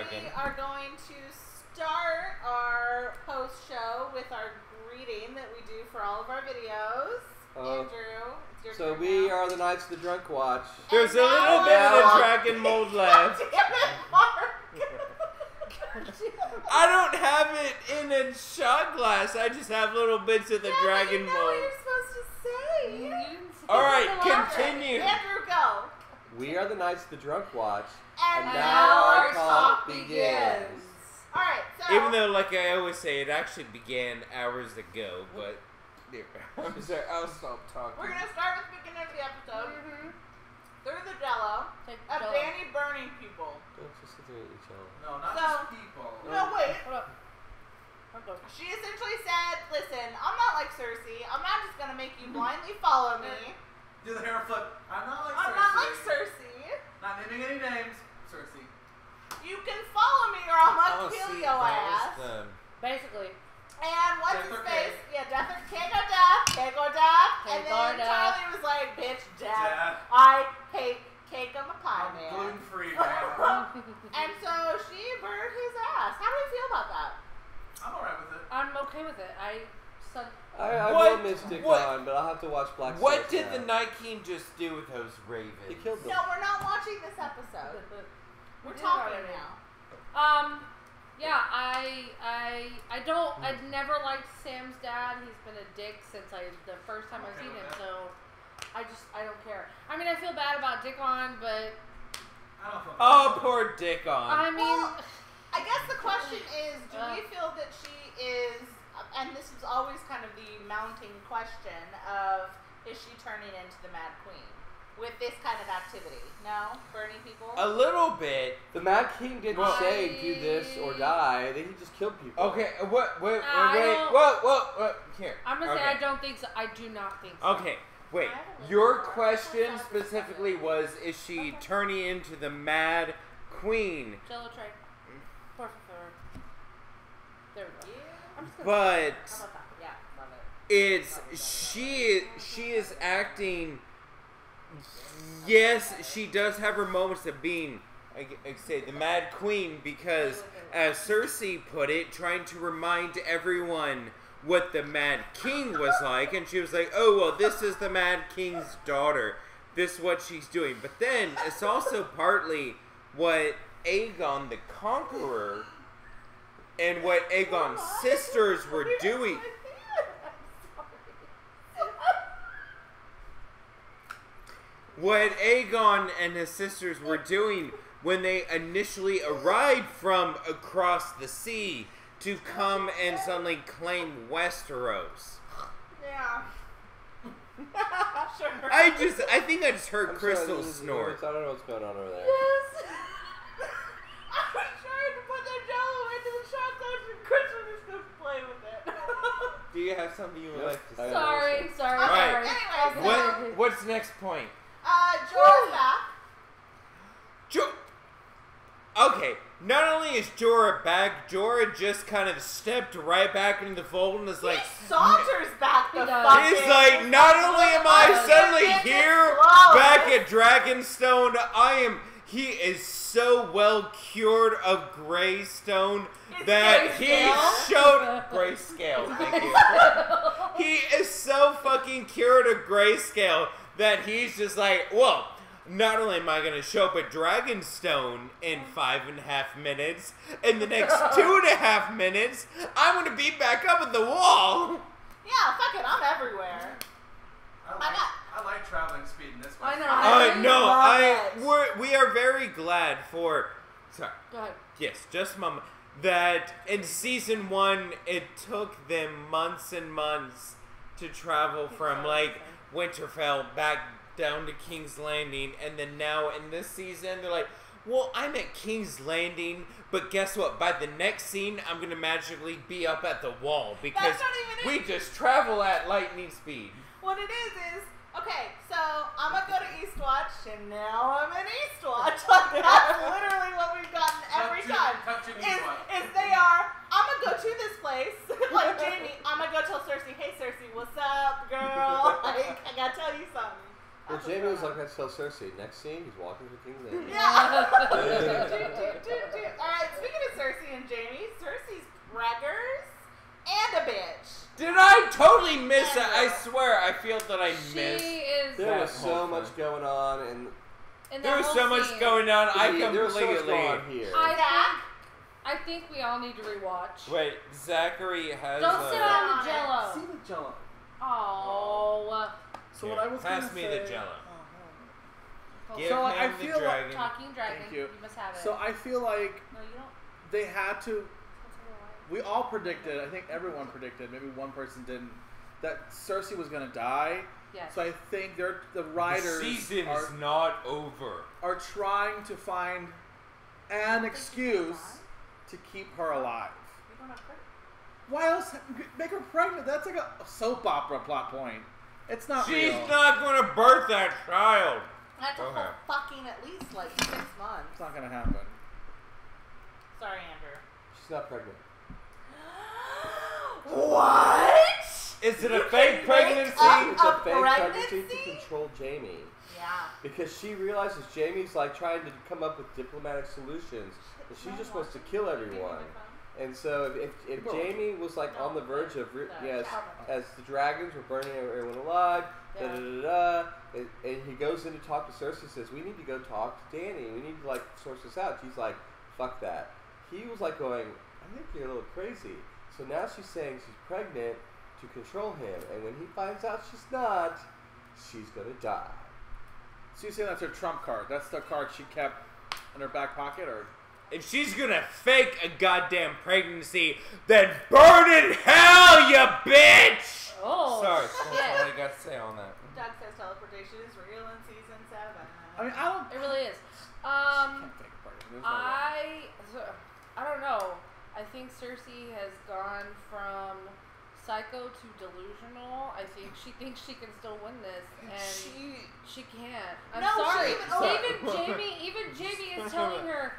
dragon. We are going to start our post-show with our greeting that we do for all of our videos. Andrew, it's your So turn we now. are the Knights of the Drunk Watch. There's a little bit of the dragon mold left. I don't have it in a shot glass. I just have little bits of the dragon you know mold. what you're supposed to say. Alright, continue. Andrew, go. We are the Knights of the Drunk Watch. And now our talk begins. Alright, so... Even though, like I always say, it actually began hours ago, but... I'm sorry, I'll stop talking. We're going to start with the beginning of the episode. Through the Jello of Dany burning people. Don't just sit there and eat Jello. No, not just people. No, wait. Hold up. She essentially said, listen, I'm not like Cersei. I'm not just going to make you blindly follow me. Do the hair flip. I'm not like I'm Cersei. not like Cersei. Not naming any names. Cersei. You can follow me or I'm going to kill your ass. Basically. And what's Death his or face? cake? Yeah, death or cake or death. Cake or death. And Cake then or death. Charlie was like, bitch, death. Death. I hate cake. I'm a pie I'm man. gluten-free, man. And so she burned his ass. How do we feel about that? I'm alright with it. I'm okay with it. I will miss Dick on, but I'll have to watch Black What Summer did now. the Night King just do with those ravens? He killed them. No, we're not watching this episode. We're did talking already. now. Yeah, I don't. I've never liked Sam's dad. He's been a dick since the first time I've seen him. So I don't care. I mean, I feel bad about Dickon, but I don't feel Oh, poor Dickon. I mean, Well, I guess the question is, do we feel that she is, and this is always kind of the mounting question of, is she turning into the Mad Queen with this kind of activity? No? Burning people? A little bit. The Mad King didn't say do this or die. He just killed people. Okay, wait, I don't- whoa, here. I'm gonna say Okay. I don't think so. I do not think so. Okay, wait. Your question specifically was, is she turning into the Mad Queen? Jello tray. Por favor. There we go. I'm just gonna But How about that? Yeah, love it. it's she is acting. Yes, she does have her moments of being, I say, the Mad Queen, because, as Cersei put it, trying to remind everyone what the Mad King was like, and she was like, oh, well, this is the Mad King's daughter. This is what she's doing. But then, it's also partly what Aegon the Conqueror and what Aegon's sisters were doing. What Aegon and his sisters were doing when they initially arrived from across the sea to come and suddenly claim Westeros. Yeah. Sure. I think I just heard I'm Crystal sorry, snort. I don't know what's going on over there. Yes. I was trying to put that Jello into the shot glass and Crystal just goes play with it. Do you have something you would Yep. like to say? Sorry. Right. Anyways, What's the next point? Jorah's back. Okay, not only is Jorah back, Jorah just kind of stepped right back into the fold and is like, Saunters back the He does. fuck he's in. like, not only am I suddenly here, back at Dragonstone, he is so well cured of Greystone that he showed Grayscale. Thank you. He is so fucking cured of Grayscale that he's just like, well, not only am I going to show up at Dragonstone in 5.5 minutes, in the next 2.5 minutes, I'm going to be back up at the wall. Yeah, fuck it, I'm everywhere. I like traveling speed in this one. I know. We are very glad for, sorry, Go ahead. yes, just a moment, that in season 1, it took them months and months to travel from, like, Winterfell back down to King's Landing, and then now in this season, they're like, well, I'm at King's Landing, but guess what? By the next scene, I'm going to magically be up at the wall, because That's not even we it. just travel at lightning speed. What it is, okay, so I'm gonna go to Eastwatch, and now I'm in Eastwatch. Like, that's literally what we've gotten every time. Is they are, I'm gonna go to this place, like Jamie, I'm gonna go tell Cersei, hey Cersei, what's up, girl? Like, I gotta tell you something. Well, Jamie was like, let's tell Cersei. Next scene, he's walking through King's Landing. Yeah. Alright, Cersei and Jaime. Cersei's preggers and a bitch. Did I totally miss it? I swear, I feel that I missed. There was so much going on, and there was so much going on. I there was so much completely. going on here. I think we all need to rewatch. Wait, Zachary has. Don't sit on the Jello. See the Jello. Oh. So what I was pass gonna me say, the Jello. Give so him I the feel dragon. like Talking dragon. Thank you. Must have it. So I feel like No, you don't. they had to. We all predicted. I think everyone predicted. Maybe one person didn't. That Cersei was gonna die. Yes. So I think the writers The season is not over. Are trying to find an excuse to keep her alive. You don't have credit. Why else make her pregnant? That's like a soap opera plot point. It's not She's real. not going to birth that child. That's a whole fucking at least like 6 months. It's not gonna happen. Sorry, Andrew. She's not pregnant. What? Is it a fake pregnancy? It's a fake pregnancy to control Jaime. Yeah. Because she realizes Jaime's like trying to come up with diplomatic solutions, and she just wants to kill everyone. And so if Jaime was like on the verge of as the dragons were burning everyone alive, and he goes in to talk to Cersei, says we need to go talk to Dany, we need to like source this out. She's like, fuck that. He was like going, I think you're a little crazy. So now she's saying she's pregnant to control him, and when he finds out she's not, she's gonna die. So you saying that's her trump card? That's the card she kept in her back pocket, or? If she's gonna fake a goddamn pregnancy, then burn in hell, you bitch! Oh, sorry, that's all I got to say on that. Doug says teleportation is real in season 7. I mean, I don't. It really is. Can't fake a pregnancy. There's no way. I don't know. I think Cersei has gone from psycho to delusional. I think she thinks she can still win this, and she can't. I'm sorry. Even Jaime is telling her,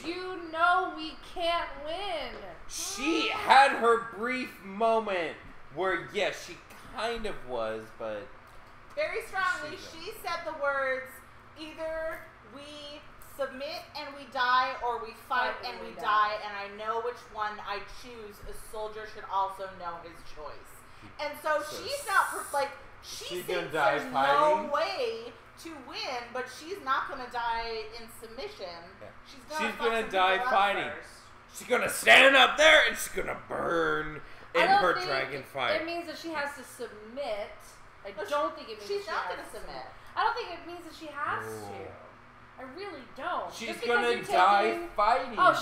you know we can't win. She had her brief moment where, yes, she kind of was, but... Very strongly, she said the words, either we submit and we die, or we fight and we die, and I know which one I choose. A soldier should also know his choice. And so she's not, like, she thinks there's no way to win, but she's not going to die in submission. Yeah. She's going to die fighting. She's going to stand up there and she's going to burn in her dragon fight. It means that she has to submit. I don't think it means she's not going to submit. I don't think it means that she has to. I really don't. She's gonna die fighting. Oh,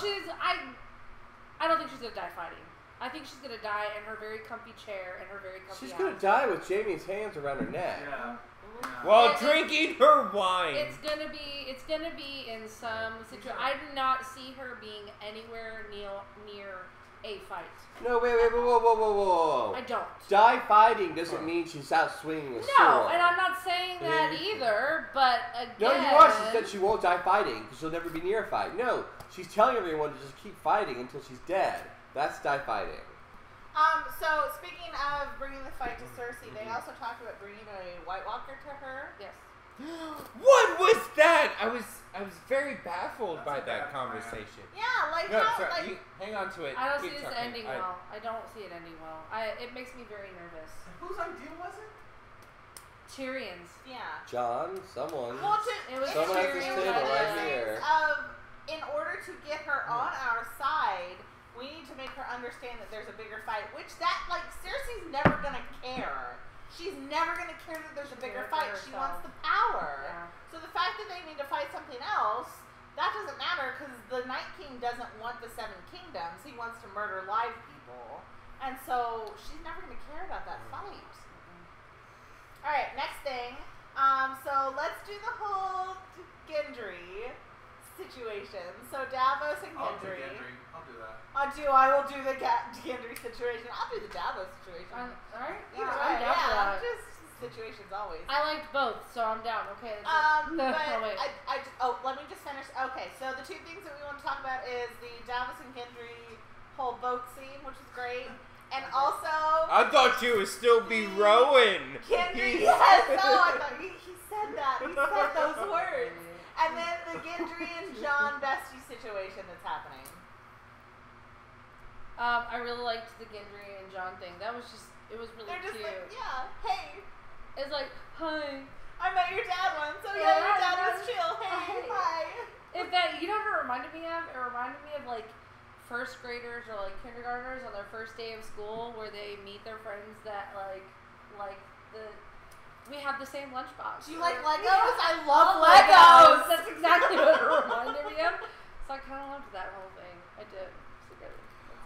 I don't think she's gonna die fighting. I think she's gonna die in her very comfy chair and her very comfy She's gonna die with Jaime's hands around her neck. Yeah. While drinking her wine. It's gonna be in some situation. I do not see her being anywhere near a fight. No, wait, whoa. I don't. Die fighting doesn't mean she's out swinging a sword. No, and I'm not saying that either, but again... No, you are. She said she won't die fighting because she'll never be near a fight. No, she's telling everyone to just keep fighting until she's dead. That's die fighting. So, speaking of bringing the fight to Cersei, they also talked about bringing a White Walker to her. Yes. What was that? I was very baffled by that conversation. Yeah, like no, how, sorry, like, you hang on to it. I don't Keep see this talking. ending well. I don't see it ending well. It makes me very nervous. Whose idea was it? Tyrion's. Yeah. John, someone. Well, someone at this table right here. In order to get her on our side, we need to make her understand that there's a bigger fight. Which Cersei's never gonna care. She's never gonna care that there's a bigger fight. She wants the power. Yeah. So the fact that they need to fight something else, that doesn't matter because the Night King doesn't want the Seven Kingdoms. He wants to murder live people, and so she's never gonna care about that fight. All right, next thing. So let's do the whole Gendry situation. So Davos and Gendry. I'll do that. I will do the Gendry situation. I'll do the Davos situation. Alright? Either I'm way, down for that. just situations always. I liked both, so I'm down. Okay. Let me just finish. Okay, so the two things that we want to talk about is the Davos and Gendry whole boat scene, which was great. And also... I thought you would still be rowing. Gendry, yes! I thought he said that. He said those words. And then the Gendry and Jon bestie situation that's happening. I really liked the Gendry and Jon thing. That was just, it was really They're just cute. like, yeah, hey. It's like, hi. I met your dad once, so yeah, your dad was chill. Hey, hi. In fact, you know what it reminded me of? It reminded me of like first graders or like kindergartners on their first day of school where they meet their friends that we have the same lunchbox. Do you like Legos? I love Legos. Legos. That's exactly what it reminded me of. So I kind of loved that whole thing. I did.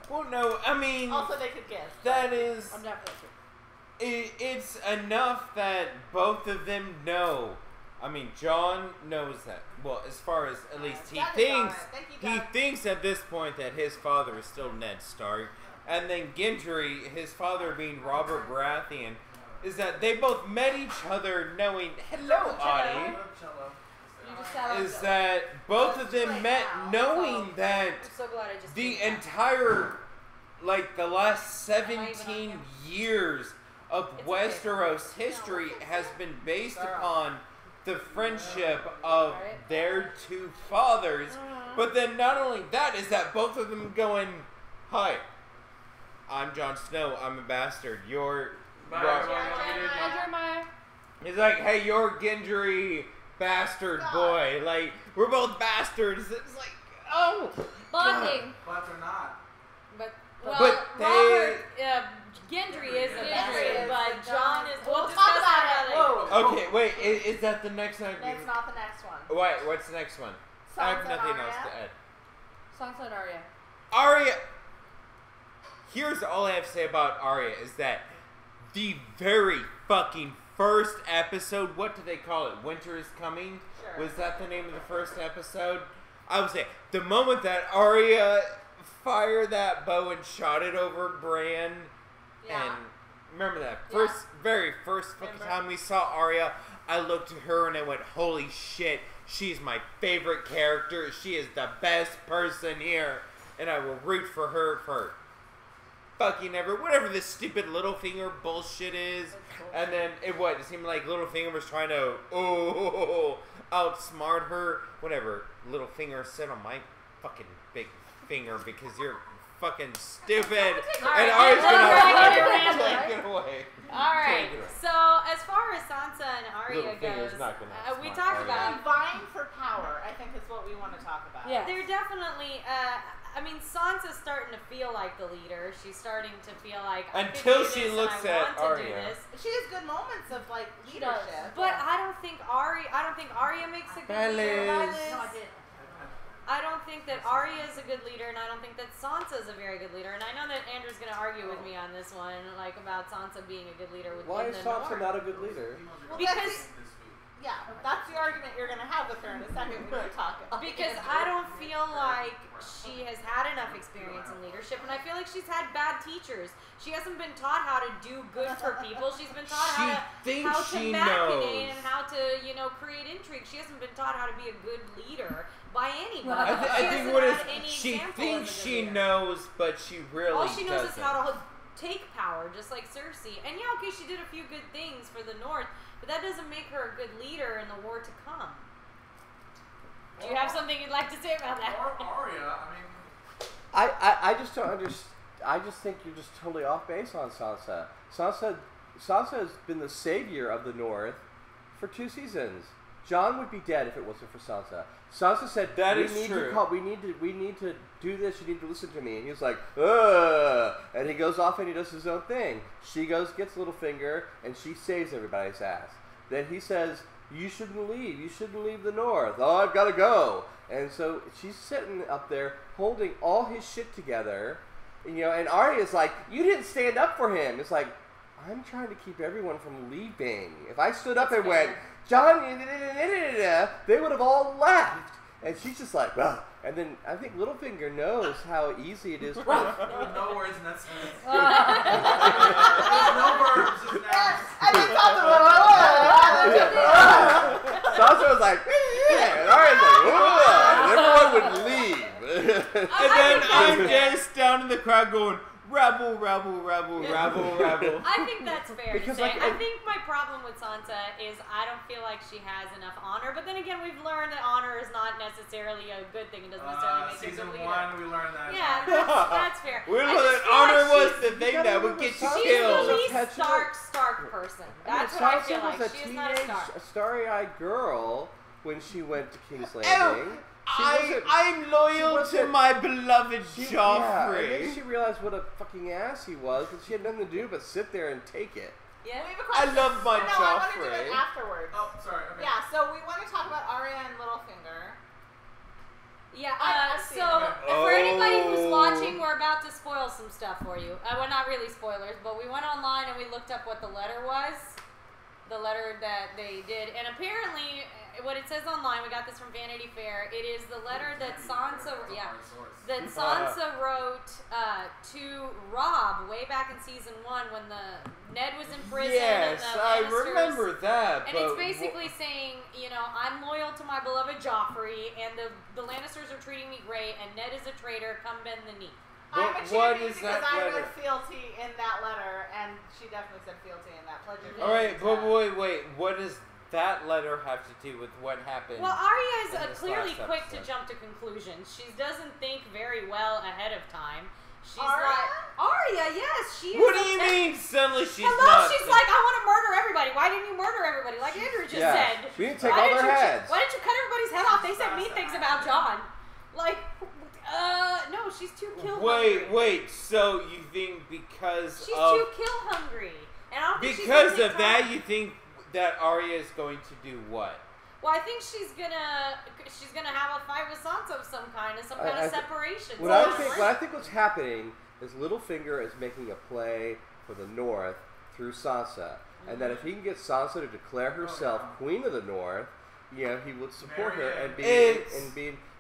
Well, no, I mean... Also, they could kiss. That is... I'm definitely It's enough that both of them know. I mean, Jon knows that. Well, as far as at least he thinks at this point that his father is still Ned Stark. And then Gendry, his father being Robert Baratheon, is that they both met each other knowing, hello, Audie. Is that both of them met knowing that the entire, like the last 17 years of Westeros history has been based upon the friendship of their two fathers. But then not only that, is that both of them going, hi, I'm Jon Snow, I'm a bastard, you're... He's like, hey, you're Gendry, bastard boy. Like, we're both bastards. It's like, oh. Bonding. But they're not. But Robert, Gendry is a bastard, but Jon is... We'll talk about it. Whoa. Okay, wait, is that the next one? That's not the next one. Wait, what's the next one? I have nothing else to add. Sansa and Arya. Arya. Here's all I have to say about Arya is that the very fucking first episode, what do they call it? Winter is Coming? Sure. Was that the name of the first episode? I would say the moment that Arya fired that bow and shot it over Bran, and remember that very first fucking time we saw Arya, I looked at her and I went, holy shit, she's my favorite character. She is the best person here, and I will root for her for fucking ever, whatever this stupid Littlefinger bullshit is. And then it seemed like Littlefinger was trying to outsmart her. Whatever Littlefinger said on my fucking big finger because you're fucking stupid. And Arya's gonna take it away. Alright, so as far as Sansa and Arya goes, we talked about vying for power, I think is what we want to talk about. Yeah. They're definitely, I mean, Sansa's starting to feel like the leader. She's starting to feel like until she looks at Arya. She has good moments of like leadership. But I don't think Arya makes a good leader by this. No, I did. I don't think that Arya is a good leader, and I don't think that Sansa is a very good leader. And I know that Andrew's going to argue with me on this one, like about Sansa being a good leader within Why is the Sansa North. not a good leader? Well, Because that's the argument you're going to have with her in a second when we talk about because I don't feel like she has had enough experience in leadership, and I feel like she's had bad teachers. She hasn't been taught how to do good for people. She's been taught how to machinate and how to, create intrigue. She hasn't been taught how to be a good leader by anybody. I think what is she thinks she knows, but she really all she knows doesn't. is how to take power, just like Cersei. And yeah, okay, she did a few good things for the North, but that doesn't make her a good leader in the war to come. Do you have something you'd like to say about that? Or Arya, I mean... I just don't understand. I just think you're just totally off base on Sansa. Sansa has been the savior of the North for 2 seasons. Jon would be dead if it wasn't for Sansa. Sansa said, we need to do this, you need to listen to me. And he was like, ugh. And he goes off and he does his own thing. She goes, gets Littlefinger, and she saves everybody's ass. Then he says, you shouldn't leave the North. Oh, I've got to go. And so she's sitting up there holding all his shit together. And Arya's like, you didn't stand up for him. It's like, I'm trying to keep everyone from leaving. If I stood up and went, Jon, they would have all left. And she's just like, well. And then I think Littlefinger knows how easy it is. There were no words in that sentence. There's no verbs in that. Sansa was like, and Arya's like, and everyone would leave. And then I'm just down in the crowd going, Rebel. I think that's fair Because, to say. like, I think my problem with Sansa is I don't feel like she has enough honor. But then again, we've learned that honor is not necessarily a good thing. It doesn't necessarily make you a good leader. Season 1, we learned that. Yeah, that's fair. We learned that honor was the thing that would get you She's killed. the least Stark person. That's what I feel like. She is not a Stark. A starry-eyed girl when she went to King's Landing. I'm loyal to my beloved Joffrey. Yeah, and then she realized what a fucking ass he was, but she had nothing to do but sit there and take it. Yeah. We have a question. I love my I want to do Joffrey. it afterwards. Oh, sorry. Okay. Yeah, so we want to talk about Arya and Littlefinger. Yeah, I see so it. for anybody who's watching, we're about to spoil some stuff for you. Well, not really spoilers, but we went online and we looked up what the letter was. The letter that they did. And apparently, what it says online, we got this from Vanity Fair, it is the letter that Sansa wrote to Robb way back in season 1 when Ned was in prison. Yes, and the I Lannisters, remember that. and it's basically saying, I'm loyal to my beloved Joffrey, and the Lannisters are treating me great, and Ned is a traitor, come bend the knee. I'm a what champion is because that I letter? read fealty in that letter, and she definitely said fealty in that pledge. All right, but wait. What does that letter have to do with what happened? Well, Arya is in this clearly last quick to episode? jump to conclusions. She doesn't think very well ahead of time. She's Arya? like Arya, yes, she is. What do you mean suddenly she's Hello, not? she's like, I want to murder everybody. Why didn't you murder everybody? Like Andrew just said. We didn't take all their heads. Why didn't you cut everybody's head off? They said mean things about Jon. Like, no, she's too kill hungry. Wait. So you think because She's of too kill hungry, and I don't think because she's of that you think that Arya is going to do what? Well, I think she's gonna have a fight with Sansa of some kind, and some kind of separation. What I think what's happening is Littlefinger is making a play for the North through Sansa, and that if he can get Sansa to declare herself Queen of the North, he would support her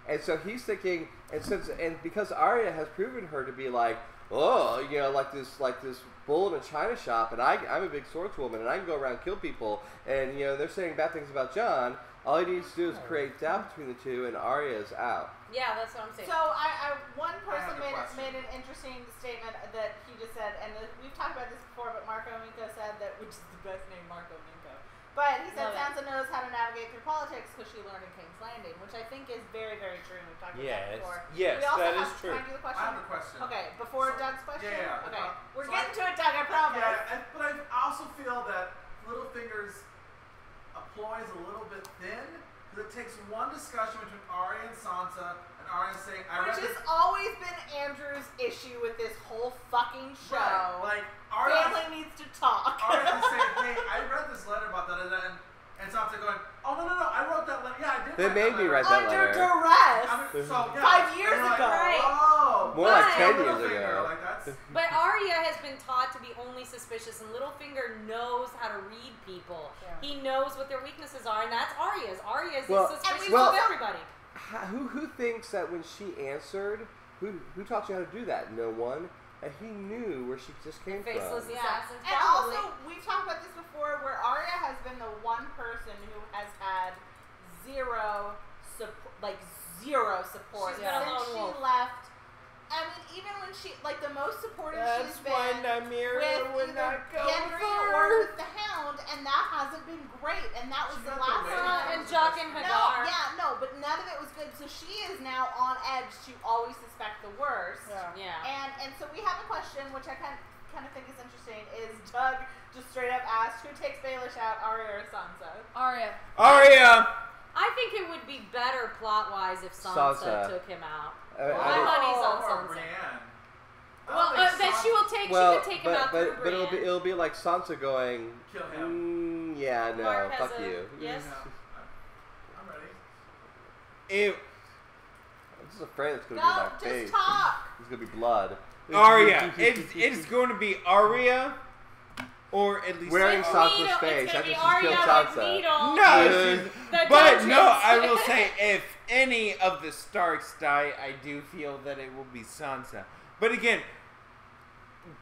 and so he's thinking, and because Arya has proven her to be like this bull in a china shop, and I'm a big swordswoman, and I can go around and kill people, and they're saying bad things about Jon. All he needs to do is create doubt between the two, and Arya is out. Yeah, that's what I'm saying. So one person made an interesting statement that he just said, and we've talked about this before, but Marco Minko said that, which is the best name, Marco Minko. But he said Sansa knows how to navigate through politics because she learned in King's Landing, which I think is very, very true. We've talked about that before. Yes, that is true. Can I do the question? I have a question. Okay, before Doug's question? Yeah. Okay, we're getting to it, Doug, I promise. Yeah, but I also feel that Littlefinger's ploy is a little bit thin. It takes one discussion between Arya and Sansa, and Arya saying, Which has always been Andrew's issue with this whole fucking show. Right. Like, Arya family needs to talk. Arya can say, hey, I read this letter about that, and Sansa going, oh, no, I wrote that letter. Yeah, I did They made me write that Under letter. duress. 5 years like, ago. Right. Oh, More like 10 years Littlefinger, ago. Like, that's... But Arya has been taught to be only suspicious, and Littlefinger knows how to read people. Yeah. He knows what their weaknesses are, and that's Arya's. Arya's is suspicious of everybody. Who thinks that when she answered, who taught you how to do that? No one. And he knew where she just came from. Faceless assassins, and probably. also, we've talked about this before, where Arya has been the one person who has had zero support She's been a lone since she wolf. left. I mean, even when the most supportive she's been with Gendry or with the Hound, and that hasn't been great. And that was the last time. And Jock and Hagar. But none of it was good. So she is now on edge to always suspect the worst. Yeah. And so we have a question, which I kind of think is interesting. Is Doug just straight up asked who takes Baelish out, Arya or Sansa? Arya. I think it would be better plot-wise if Sansa took him out. My money's on Sansa. Well, that she will take. She could take him out through Brienne. But it'll be like Sansa going. Kill him. Yeah, no, Mark has fuck a- you. Yes. I'm ready. I'm just afraid it's gonna be my face. Just talk. It's gonna be blood. Arya. It's going to be Arya, or at least wearing Sansa's Needle. face. It's I gonna be think Arya she's killed with Sansa. Needle. No, The but Duchess. no, I will say if any of the Starks die, I do feel that it will be Sansa. But again,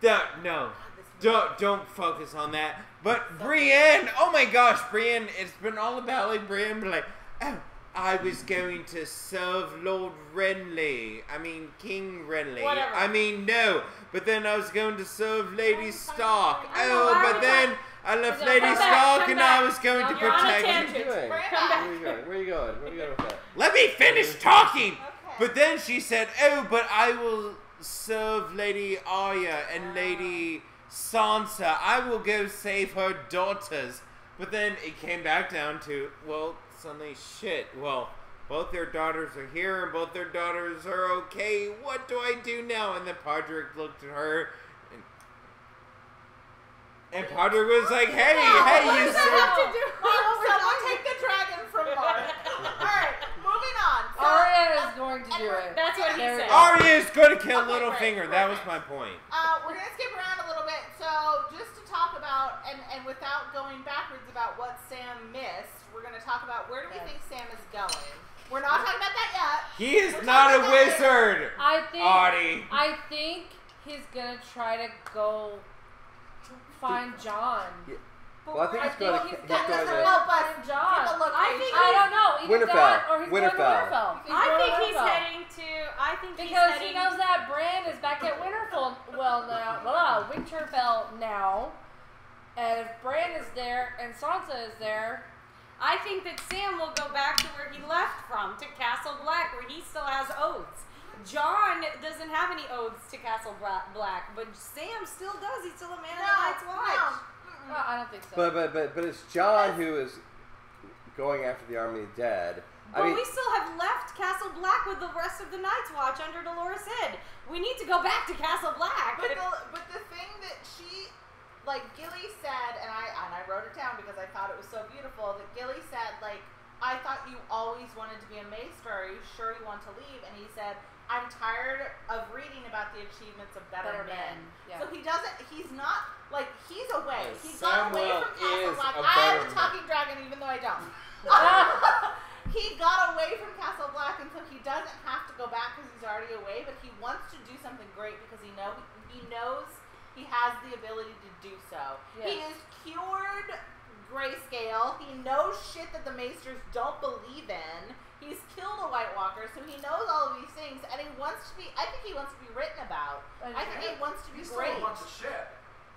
don't focus on that. But Brienne, oh my gosh, Brienne, it's been all about like Brienne, like, oh, I was going to serve Lord Renly. I mean, King Renly. Whatever. I mean, no. But then I was going to serve Lady Stark. But then I left No, Lady come back, Stark come and back. I was going No, to you're on a protect tangent. What are you doing? Bring it Come back. Where are you going? Where are you going? Where are you going with that? Let me finish talking. Okay. But then she said, "Oh, but I will serve Lady Arya and Lady Sansa. I will go save her daughters." But then it came back down to, well, suddenly, shit. Well, both their daughters are here and both their daughters are okay. What do I do now? And then Podrick looked at her. And Podrick was like, hey, you What does that have to do? Someone take the dragon from Mark. Alright, moving on. So, Arya is going to do it. That's what he There we said. go. Arya is going to kill Okay, Littlefinger. great, That was perfect. my point. We're going to skip around a little bit. So, just to talk about, and without going backwards about what Sam missed, we're going to talk about where do we think Sam is going. We're not talking about that yet. He is We're not a talking about that wizard, Artie. I think he's gonna try to go find Jon. Yeah. Well, I think he's going to. That doesn't He's help us. John. Give a look. I think I don't know. Either Winterfell. that or he's Winterfell. going to Winterfell. He's I going think to he's Winterfell. heading to. I think he's Because heading. he knows that Bran is back at Winterfell. Winterfell now. And if Bran is there and Sansa is there, I think that Sam will go back to where he left from, to Castle Black, where he still has oaths. Jon doesn't have any oaths to Castle Black, but Sam still does. He's still a man of the Night's Watch. no, I don't think so. But it's Jon who is going after the army of the dead. But we still have left Castle Black with the rest of the Night's Watch under Dolores Ed. We need to go back to Castle Black. But the thing that she, like Gilly said, and I wrote it down because I thought it was so beautiful, that Gilly said, like, I thought you always wanted to be a maester. Are you sure you want to leave? And he said, I'm tired of reading about the achievements of better men. Yeah. So he's not, like, he's away. He's Samuel gone away from Castle is Black. a I have better a man. talking dragon even though I don't. He got away from Castle Black, and so he doesn't have to go back because he's already away, but he wants to do something great because he knows he has the ability to do so. Yes. He is cured grayscale. He knows shit that the Maesters don't believe in. He's killed a White Walker, so he knows all of these things, and he wants to be, I think he wants to be written about. I think he wants to be He's still great. a bunch of shit.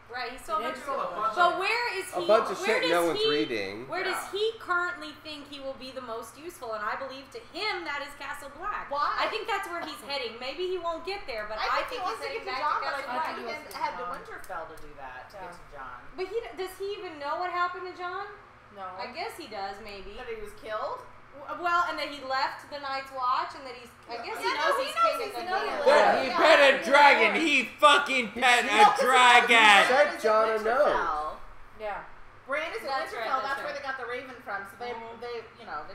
Right, he's still a bunch He's still a bunch But of where is he? A bunch of where shit does no one's he, reading. Where does he currently think he will be the most useful? And I believe to him that is Castle Black. Why? I think that's where he's heading. Maybe he won't get there, but I think think he wants to he's get heading to back Jon, to but Castle I Black. think he wants to had to Jon. Winterfell to do that, to get to Jon. But does he even know what happened to Jon? No. I guess he does, maybe. That he was killed? Well, and that he left the Night's Watch, and that he's. I guess he Yeah, knows no, he's he knows king of he's the king of North. the That he pet a dragon. He fucking pet a dragon. said Jon and no. Yeah. Bran is in That's Winterfell. right, That's that's where right. they got the Raven from. So they've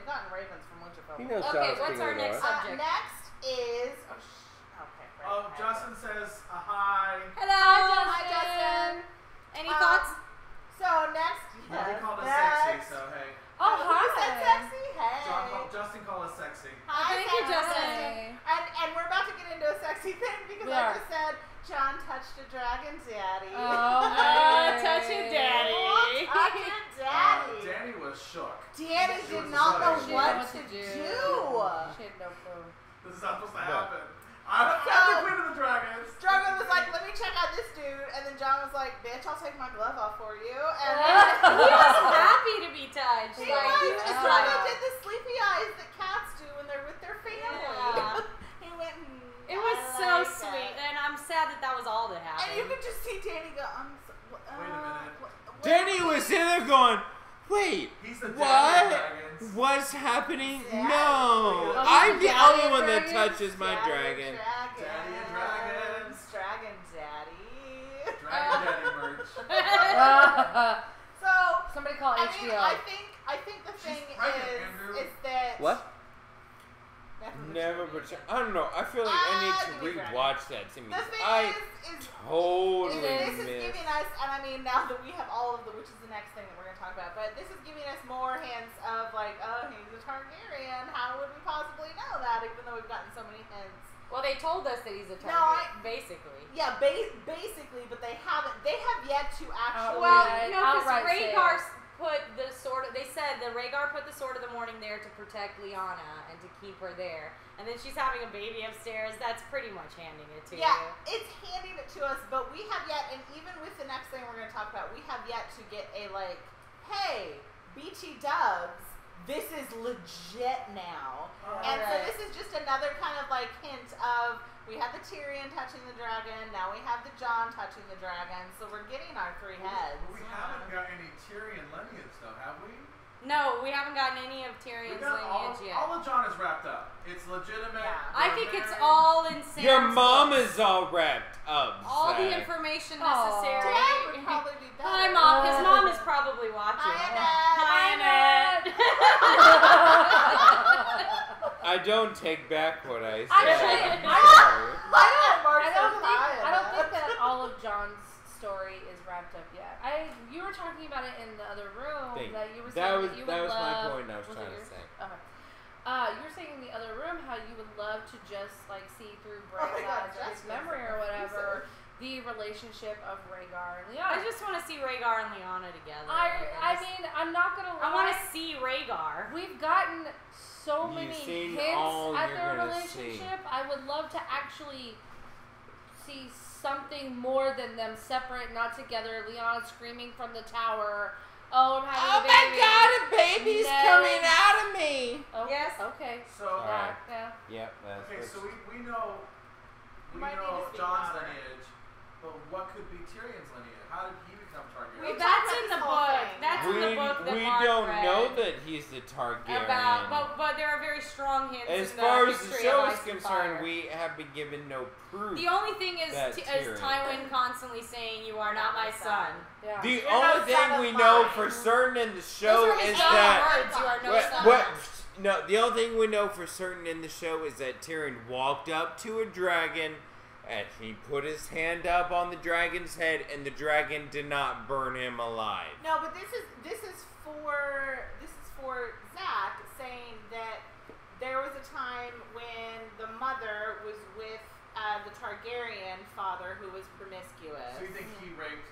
gotten ravens from Winterfell. He knows Okay, Jon's what's king our of the next North. subject? Next is okay. Right, Oh, okay. Justin says hi. Hello, Hi, Justin. Any thoughts? So next, Well, he called us next. sexy, so hey. Oh, Who said hi. sexy? Hey. Justin called us sexy. Hi, Thank you, sexy. Justin. And we're about to get into a sexy thing because We I are. just said Jon touched a dragon, daddy. Oh, touch it, daddy. Touch it, daddy. Danny was shook. Danny She did was not know excited. She didn't know what to do. She had no clue. This is not supposed to What? happen. I'm the queen of the dragons. Drogon was like, let me check out this dude. And then Jon was like, bitch, I'll take my glove off for you. And He was happy to be touched. he Like, was. he was Drogon like, did the sleepy eyes that cats do when they're with their family. Yeah. He went, it was I so like sweet, that. and I'm sad that that was all that And you happened. could just see Danny go, Wait a minute. Danny was sitting there going, wait, He's the daddy of what? dragons. What's happening? Daddy. No. Oh, I'm the daddy only of one that dragons? touches my dragon. Daddy of dragons. Dragon daddy. Dragon Daddy merch. So, Somebody call I HBO. mean, I think the She's thing pregnant, Andrew. is that What? Never, but I don't know. I feel like I need to give me credit. rewatch that to me. The thing I is totally this is missed. giving us, and I mean now that we have all of the, which is the next thing that we're going to talk about, but this is giving us more hints of like, oh, he's a Targaryen. How would we possibly know that, even though we've gotten so many hints? Well, they told us that he's a No, target, basically. Yeah, basically, but they have yet to actually. Well, Outright- no, because outright Rhaegar put the sword. They said the Rhaegar put the Sword of the Morning there to protect Lyanna and to keep her there. And then she's having a baby upstairs. That's pretty much handing it to you. Yeah, it's handing it to us, but we have yet, and even with the next thing we're going to talk about, we have yet to get a, like, hey, BT Dubs, this is legit now. And so this is just another kind of, like, hint of, we had the Tyrion touching the dragon, now we have the Jon touching the dragon, so we're getting our 3 heads. We haven't got any Tyrion lineage, though, have we? No, we haven't gotten any of Tyrion's lineage yet. All of Jon is wrapped up. It's legitimate. Yeah. I think it's all in Sam's Your mom books. is all wrapped up. All the Zach. information necessary. Dad would probably be better. Hi, Mom. His mom is probably watching. Hi, Annette. Hi, Annette. I don't take back what I said. Actually, I don't think that all of Jon's story is wrapped up yet. You were talking about it in the other room that you were saying that you would that was love. my point I was trying to say. Okay. You were saying in the other room how you would love to just like see through Bran's eyes or his memory or whatever the relationship of Rhaegar and Lyanna. I just want to see Rhaegar and Lyanna together. I mean, I'm not gonna lie. I want to see Rhaegar. We've gotten so many seen hints all at you're their gonna relationship. I would love to actually see something more than them separate, not together. Lyanna screaming from the tower. Oh, I'm having a baby. Oh my God, a baby's coming out of me. Oh, Yes. Okay. So, Yeah. Yep. That's okay, so we know might need to speak Jon's louder. lineage, but what could be Tyrion's lineage? How did he become Targaryen? Well, that's in the book. That's in the book that we Mark don't read know that he's the Targaryen. but there are very strong hints. As in far the as the history show of is Ice and concerned, Fire. we have been given no proof. The only thing is Tyrion. Tywin constantly saying, "You are not my son." Yeah. The You're only no thing son we of know mine. for certain in the Those show are his is own that words. You are no son. no. The only thing we know for certain in the show is that Tyrion walked up to a dragon, and he put his hand up on the dragon's head, and the dragon did not burn him alive. No, but this is for Zach saying that there was a time when the mother was with the Targaryen father who was promiscuous. So you think he raped?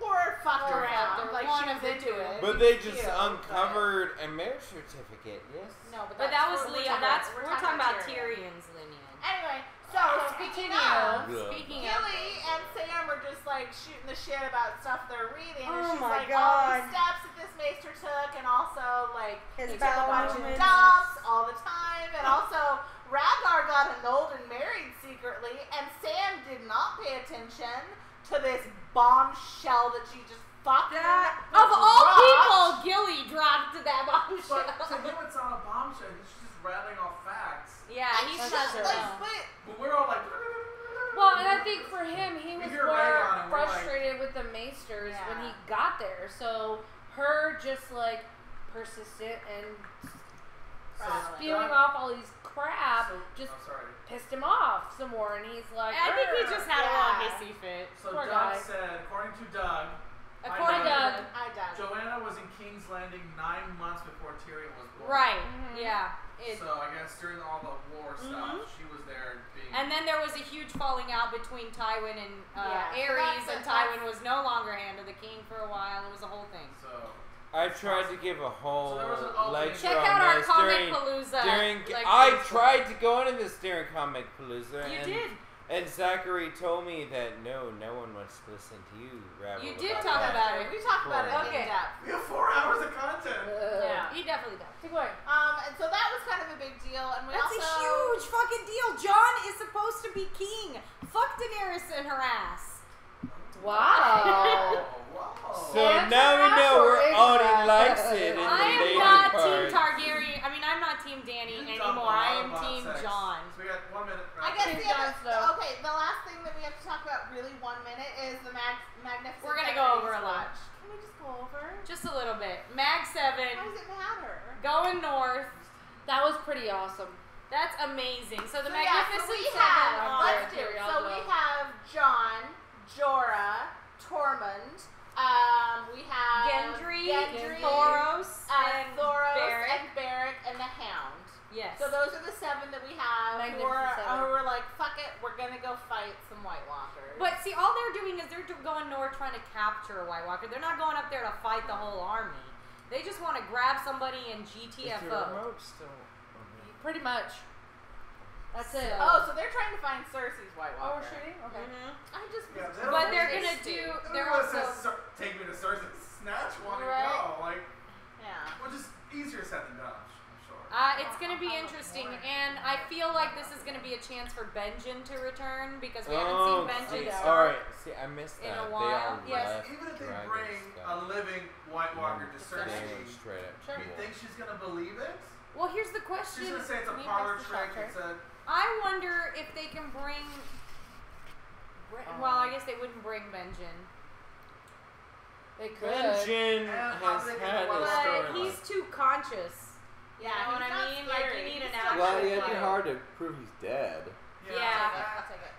Or fucked Or around, fucked her. like One she of was the into two. it. But He they was just cute, uncovered a marriage certificate, yes? No, But that was we're Leah. talking We're talking about Tyrion. Tyrion's lineage. Anyway, so speaking continue. of, Yeah. Speaking of, Gilly and Sam are just like shooting the shit about stuff they're reading, and Oh she's my like, all God. these steps that this maester took, and also like His he took a bunch of movements. dumps all the time, and also Rhaegar got annulled and married secretly, and Sam did not pay attention to this bombshell that she just fucked of all people, Gilly dropped that bombshell. But to him, it's not a bombshell. He's just rattling off facts. Yeah, he's just not like, But we're all like. Well, and I think for him, he We was hear more Rhaegar and we're frustrated with the Maesters when he Yeah. got there. So her just like persistent and spewing off all these crap just pissed him off some more, and he's like, I think he just had a little Yeah. hissy fit. So Poor Doug guy. said, according to Doug, According Doug. to I done. Joanna was in King's Landing 9 months before Tyrion was born. right, Mhm. yeah. So I guess during all the war stuff, she was there being. And then there was a huge falling out between Tywin and Yeah, so Aerys, that's- and Tywin was no longer hand of the king for a while. It was a whole thing. So I tried to give a whole So there was an opening. lecture Check on out our this Comic during Palooza. I tried to go into this during Comic Palooza. You and, did. And Zachary told me that no one wants to listen to you rabble You did about talk that. about it. We talked about it Okay. in depth. We have 4 hours of content. Yeah, he definitely does. Keep going. And so that was kind of a big deal, and we That's also a huge fucking deal. Jon is supposed to be king. Fuck Daenerys and her ass. Wow. Whoa. So Answer now we that know or where is Audie that? likes it in the I am later not parts. Team Targaryen. I mean, I'm not Team Dany You talk anymore. a lot I am about Team sex. Jon. So we got 1 minute. I Right? guess Team the Jon other, Snow. okay, the last thing that we have to talk about, really 1 minute, is the Magnificent. We're gonna Seven go over a Eastwatch. lot. Can we just go over? Just a little bit. Mag 7, How does it matter? going north. That was pretty awesome. That's amazing. So the So yeah, Magnificent so we Seven have, are... let's do. So we have Jon, Jorah, Tormund. We have Gendry, Thoros, and Thoros, Beric. and Beric, and the Hound. Yes. So those are the 7 that we have who Magnificent are, Seven. who are like, fuck it, we're gonna go fight some White Walkers. But see, all they're doing is they're going north trying to capture a White Walker. They're not going up there to fight the whole army. They just want to grab somebody and Is your GTFO. remote still? Pretty much. That's it. Oh, so they're trying to find Cersei's White Oh, Walker. we're shooting? Okay. I just. But they're gonna do. They're also. Take me to Cersei's snatch one and Right. go. Like, Yeah. which is easier said than done, I'm sure. It's going to be interesting, and I feel like this is going to be a chance for Benjen to return because we haven't seen Benjen Alright, see, I missed in that. a while. They Yes. left Even if they Dragon's bring a stuff. living White Walker to They went Cersei, straight up Sure. you cool. think she's gonna believe it? Well, here's the question. She's gonna say it's a Can you parlor pass the trick. shot It's a I wonder if they can bring. Well, I guess they wouldn't bring Benjen. They could. Benjen And has I'm had thinking, his But storyline. he's too conscious. Yeah, You know what he's I not mean? Like, scary. you need He's an still action Well, kinda it'd be cute. hard to prove he's dead. Yeah. I'll take it.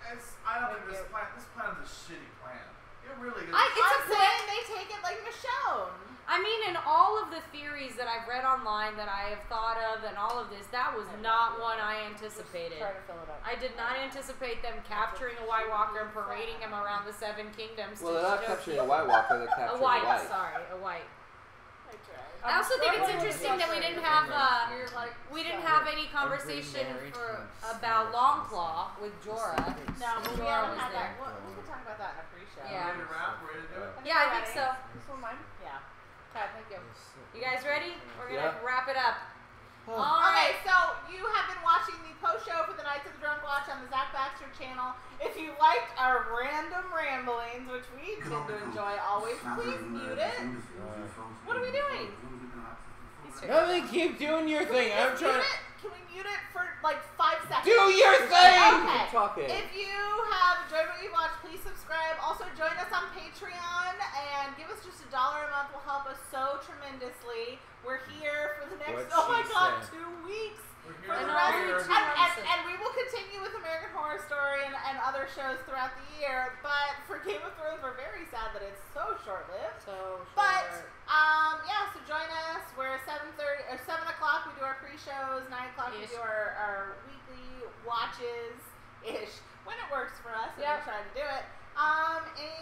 I don't think this plan's a shitty plan. It really is. It's I'm a saying they take it like Michonne. I mean, in all of the theories that I've read online that I have thought of and all of this, that was not one I anticipated. Try to fill it up. I did not anticipate them capturing a White Walker and parading him around the Seven Kingdoms. Well, to they're not show- capturing a White Walker, they're capturing a white. a white. Sorry, a white. I tried. I also think it's struggling with interesting that we this. didn't have You're like we didn't stuck. have any conversation about Longclaw with Jorah. No, but we Jorah haven't was had there. that. We can talk about that in a pre-show. Yeah. Ready to wrap? Ready to do it? Yeah, I think so. This one mine? Yeah. Okay, thank you. You guys ready? We're gonna Yeah. wrap it up. Oh. All right. Okay, so you have been watching the post show for the Knights of the Drunk Watch on the Zach Baxter channel. If you liked our random ramblings, which we tend to enjoy always, please mute it. What are we doing? Nothing, keep doing your thing. I'm Mute trying. it? Can we mute it for like 5 seconds? Do your thing! Okay. Keep talking. If you have enjoyed what you watched, please subscribe. Also, join us on Patreon and give us just $1 a month. Will help us so tremendously. We're here for the next, What'd oh my she God, say? 2 weeks. We're For here the to rest hear. of and we will continue with American Horror Story and other shows throughout the year. But for Game of Thrones, we're very sad that it's so short-lived. So But yeah, so join us. We're 7:30 or 7 o'clock. We do our pre-shows. 9 o'clock we Ish. do our weekly watches ish when it works for us. And Yep. we try to do it.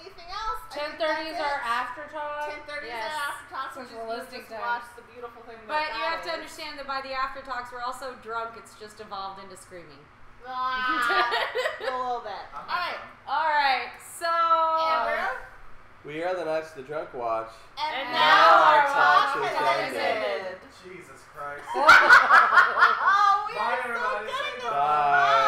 Anything else? 10:30 is our after talk. 10:30 Yes. is our after talk. Since Which we're is listening just to watch the beautiful thing. But that you have to is. understand that by the after talks, we're also drunk. It's just evolved into screaming. A little bit. All right, All right. So. Andrew. We are the Knights of the Drunk Watch. And And now now our our talk talk has is ended. Jesus Christ. Oh, we Bye, are so everybody. good Say at this. Bye.